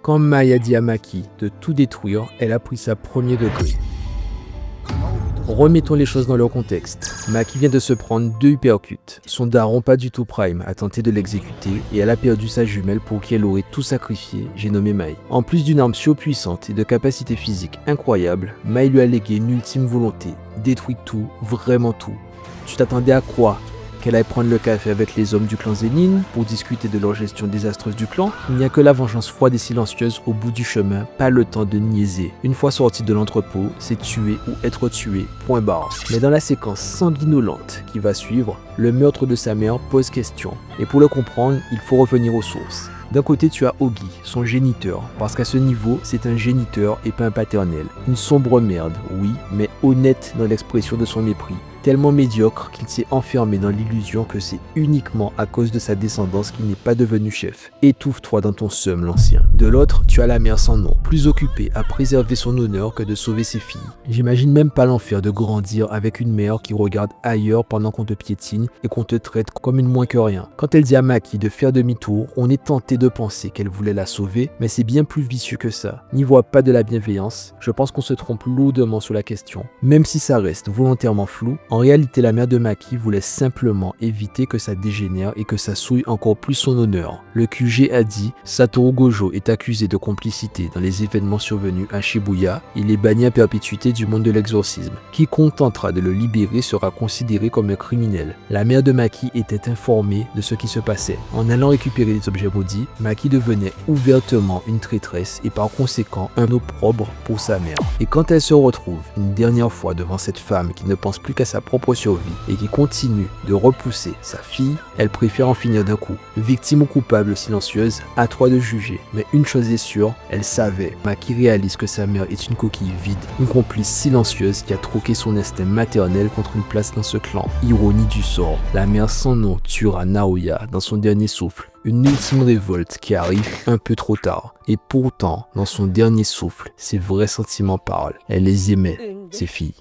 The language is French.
Quand Mai a dit à Maki de tout détruire, elle a pris ça premier degré. Remettons les choses dans leur contexte. Maki vient de se prendre 2 uppercuts. Son daron pas du tout prime a tenté de l'exécuter et elle a perdu sa jumelle pour qui elle aurait tout sacrifié, j'ai nommé Mai. En plus d'une arme surpuissante et de capacités physiques incroyables, Mai lui a légué une ultime volonté. Détruire tout, vraiment tout. Tu t'attendais à quoi? Qu'elle aille prendre le café avec les hommes du clan Zenin pour discuter de leur gestion désastreuse du clan? Il n'y a que la vengeance froide et silencieuse au bout du chemin, pas le temps de niaiser. Une fois sorti de l'entrepôt, c'est tuer ou être tué, point barre. Mais dans la séquence sanguinolente qui va suivre, le meurtre de sa mère pose question. Et pour le comprendre, il faut revenir aux sources. D'un côté, tu as Ogi, son géniteur, parce qu'à ce niveau, c'est un géniteur et pas un paternel. Une sombre merde, oui, mais honnête dans l'expression de son mépris. Tellement médiocre qu'il s'est enfermé dans l'illusion que c'est uniquement à cause de sa descendance qu'il n'est pas devenu chef. Étouffe-toi dans ton seum, l'ancien. De l'autre, tu as la mère sans nom, plus occupée à préserver son honneur que de sauver ses filles. J'imagine même pas l'enfer de grandir avec une mère qui regarde ailleurs pendant qu'on te piétine et qu'on te traite comme une moins que rien. Quand elle dit à Maki de faire demi-tour, on est tenté de penser qu'elle voulait la sauver, mais c'est bien plus vicieux que ça. N'y voit pas de la bienveillance, je pense qu'on se trompe lourdement sur la question. Même si ça reste volontairement flou, en réalité, la mère de Maki voulait simplement éviter que ça dégénère et que ça souille encore plus son honneur. Le QG a dit « Satoru Gojo est accusé de complicité dans les événements survenus à Shibuya. Il est banni à perpétuité du monde de l'exorcisme. Quiconque tentera de le libérer sera considéré comme un criminel. » La mère de Maki était informée de ce qui se passait. En allant récupérer les objets maudits, Maki devenait ouvertement une traîtresse et par conséquent un opprobre pour sa mère. Et quand elle se retrouve une dernière fois devant cette femme qui ne pense plus qu'à sa propre survie et qui continue de repousser sa fille, elle préfère en finir d'un coup. Victime ou coupable silencieuse, à toi de juger. Mais une chose est sûre, elle savait. Maki réalise que sa mère est une coquille vide, une complice silencieuse qui a troqué son instinct maternel contre une place dans ce clan. Ironie du sort, la mère sans nom tuera Naoya dans son dernier souffle. Une ultime révolte qui arrive un peu trop tard. Et pourtant, dans son dernier souffle, ses vrais sentiments parlent. Elle les aimait, ses filles.